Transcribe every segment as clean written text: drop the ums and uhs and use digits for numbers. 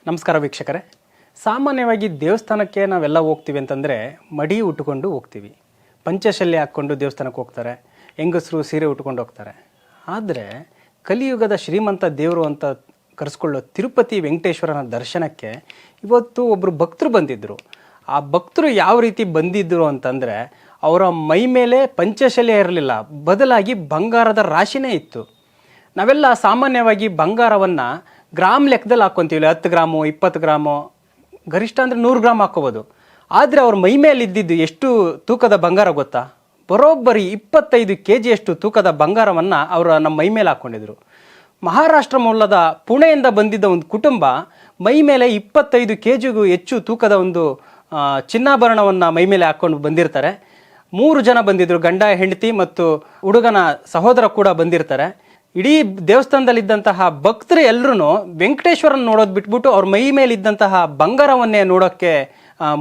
ನಮಸ್ಕಾರ ವೀಕ್ಷಕರೇ. ಸಾಮಾನ್ಯವಾಗಿ ದೇವಸ್ಥಾನಕ್ಕೆ ನಾವೆಲ್ಲ ಹೋಗ್ತೀವಿ ಅಂತಂದರೆ ಮಡಿ ಉಟ್ಟುಕೊಂಡು ಹೋಗ್ತೀವಿ. ಪಂಚಶಲ್ಯ ಹಾಕ್ಕೊಂಡು ದೇವಸ್ಥಾನಕ್ಕೆ ಹೋಗ್ತಾರೆ. ಹೆಂಗಸರು ಸೀರೆ ಉಟ್ಕೊಂಡು ಹೋಗ್ತಾರೆ. ಆದರೆ ಕಲಿಯುಗದ ಶ್ರೀಮಂತ ದೇವರು ಅಂತ ಕರೆಸ್ಕೊಳ್ಳೋ ತಿರುಪತಿ ವೆಂಕಟೇಶ್ವರನ ದರ್ಶನಕ್ಕೆ ಇವತ್ತು ಒಬ್ಬರು ಭಕ್ತರು ಬಂದಿದ್ದರು. ಆ ಭಕ್ತರು ಯಾವ ರೀತಿ ಬಂದಿದ್ದರು ಅಂತಂದರೆ ಅವರ ಮೈ ಮೇಲೆ ಪಂಚಶಲ್ಯ ಇರಲಿಲ್ಲ, ಬದಲಾಗಿ ಬಂಗಾರದ ರಾಶಿನೇ ಇತ್ತು. ನಾವೆಲ್ಲ ಸಾಮಾನ್ಯವಾಗಿ ಬಂಗಾರವನ್ನು ಗ್ರಾಮ್ ಲೆಕ್ಕದಲ್ಲಿ ಹಾಕ್ಕೊತೀವಿ. 10 ಗ್ರಾಮು 20 ಗ್ರಾಮು ಗರಿಷ್ಠ ಅಂದರೆ 100 ಗ್ರಾಮ್ ಹಾಕ್ಕೋಬೋದು. ಆದರೆ ಅವ್ರ ಮೈ ಮೇಲೆ ಇದ್ದಿದ್ದು ಎಷ್ಟು ತೂಕದ ಬಂಗಾರ ಗೊತ್ತಾ? ಬರೋಬ್ಬರಿ 25 kg ತೂಕದ ಬಂಗಾರವನ್ನು ಅವರು ನಮ್ಮ ಮೈ ಮೇಲೆ ಹಾಕ್ಕೊಂಡಿದ್ರು. ಮಹಾರಾಷ್ಟ್ರ ಮೂಲದ ಪುಣೆಯಿಂದ ಬಂದಿದ್ದ ಒಂದು ಕುಟುಂಬ ಮೈ ಮೇಲೆ 25 kgಗೂ ಹೆಚ್ಚು ತೂಕದ ಒಂದು ಚಿನ್ನಾಭರಣವನ್ನು ಮೈ ಮೇಲೆ ಹಾಕ್ಕೊಂಡು ಬಂದಿರ್ತಾರೆ. 3 ಜನ ಬಂದಿದ್ದರು, ಗಂಡ ಹೆಂಡತಿ ಮತ್ತು ಹುಡುಗನ ಸಹೋದರ ಕೂಡ ಬಂದಿರ್ತಾರೆ. ಇಡೀ ದೇವಸ್ಥಾನದಲ್ಲಿದ್ದಂತಹ ಭಕ್ತರು ಎಲ್ಲರೂ ವೆಂಕಟೇಶ್ವರನ ನೋಡೋದು ಬಿಟ್ಬಿಟ್ಟು ಅವ್ರ ಮೈ ಮೇಲೆ ಇದ್ದಂತಹ ಬಂಗಾರವನ್ನೇ ನೋಡೋಕ್ಕೆ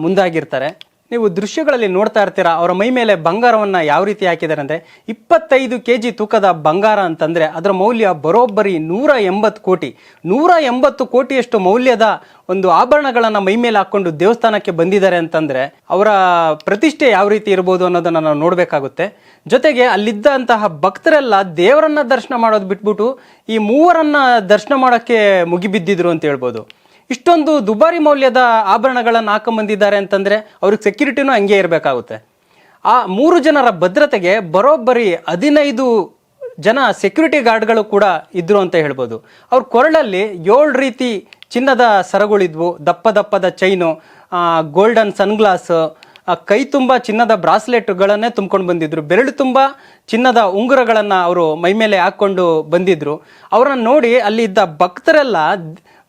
ಮುಂದಾಗಿರ್ತಾರೆ. ನೀವು ದೃಶ್ಯಗಳಲ್ಲಿ ನೋಡ್ತಾ ಇರ್ತೀರಾ ಅವರ ಮೈ ಮೇಲೆ ಬಂಗಾರವನ್ನು ಯಾವ ರೀತಿ ಹಾಕಿದ್ದಾರೆ ಅಂದರೆ 25 kg ತೂಕದ ಬಂಗಾರ ಅಂತಂದರೆ ಅದರ ಮೌಲ್ಯ ಬರೋಬ್ಬರಿ 180 ಕೋಟಿ. 180 ಕೋಟಿಯಷ್ಟು ಮೌಲ್ಯದ ಒಂದು ಆಭರಣಗಳನ್ನು ಮೈ ಮೇಲೆ ಹಾಕ್ಕೊಂಡು ದೇವಸ್ಥಾನಕ್ಕೆ ಬಂದಿದ್ದಾರೆ ಅಂತಂದರೆ ಅವರ ಪ್ರತಿಷ್ಠೆ ಯಾವ ರೀತಿ ಇರ್ಬೋದು ಅನ್ನೋದನ್ನು ನಾವು ನೋಡಬೇಕಾಗುತ್ತೆ. ಜೊತೆಗೆ ಅಲ್ಲಿದ್ದಂತಹ ಭಕ್ತರೆಲ್ಲ ದೇವರನ್ನ ದರ್ಶನ ಮಾಡೋದು ಬಿಟ್ಬಿಟ್ಟು ಈ ಮೂವರನ್ನ ದರ್ಶನ ಮಾಡೋಕ್ಕೆ ಮುಗಿಬಿದ್ದಿದ್ರು ಅಂತ ಹೇಳ್ಬೋದು. ಇಷ್ಟೊಂದು ದುಬಾರಿ ಮೌಲ್ಯದ ಆಭರಣಗಳನ್ನು ಹಾಕೊಂಬಂದಿದ್ದಾರೆ ಅಂತಂದರೆ ಅವ್ರಿಗೆ ಸೆಕ್ಯೂರಿಟಿನೂ ಹಂಗೆ ಇರಬೇಕಾಗುತ್ತೆ. ಆ 3 ಜನರ ಭದ್ರತೆಗೆ ಬರೋಬ್ಬರಿ 15 ಜನ ಸೆಕ್ಯೂರಿಟಿ ಗಾರ್ಡ್ಗಳು ಕೂಡ ಇದ್ರು ಅಂತ ಹೇಳ್ಬೋದು. ಅವ್ರ ಕೊರಳಲ್ಲಿ 7 ರೀತಿ ಚಿನ್ನದ ಸರಗಳಿದ್ವು, ದಪ್ಪ ದಪ್ಪದ ಚೈನು, ಗೋಲ್ಡನ್ ಸನ್ಗ್ಲಾಸ್, ಕೈ ತುಂಬ ಚಿನ್ನದ ಬ್ರಾಸ್ಲೆಟ್ಗಳನ್ನೇ ತುಂಬ್ಕೊಂಡು ಬಂದಿದ್ರು. ಬೆರಳು ತುಂಬ ಚಿನ್ನದ ಉಂಗುರಗಳನ್ನು ಅವರು ಮೈ ಮೇಲೆ ಹಾಕ್ಕೊಂಡು ಬಂದಿದ್ರು. ಅವರನ್ನು ನೋಡಿ ಅಲ್ಲಿ ಇದ್ದ ಭಕ್ತರೆಲ್ಲ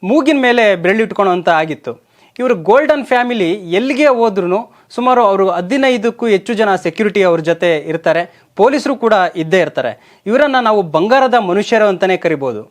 ಮೂಗಿನ ಮೇಲೆ ಬೆರಳಿಟ್ಕೊಳ್ಳೋ ಅಂತ ಆಗಿತ್ತು. ಇವರು ಗೋಲ್ಡನ್ ಫ್ಯಾಮಿಲಿ ಎಲ್ಲಿಗೆ ಹೋದ್ರೂ ಸುಮಾರು ಅವರು 15ಕ್ಕೂ ಹೆಚ್ಚು ಜನ ಸೆಕ್ಯೂರಿಟಿ ಅವ್ರ ಜೊತೆ ಇರ್ತಾರೆ. ಪೊಲೀಸರು ಕೂಡ ಇದ್ದೇ ಇರ್ತಾರೆ. ಇವರನ್ನು ನಾವು ಬಂಗಾರದ ಮನುಷ್ಯರು ಅಂತಲೇ ಕರಿಬೋದು.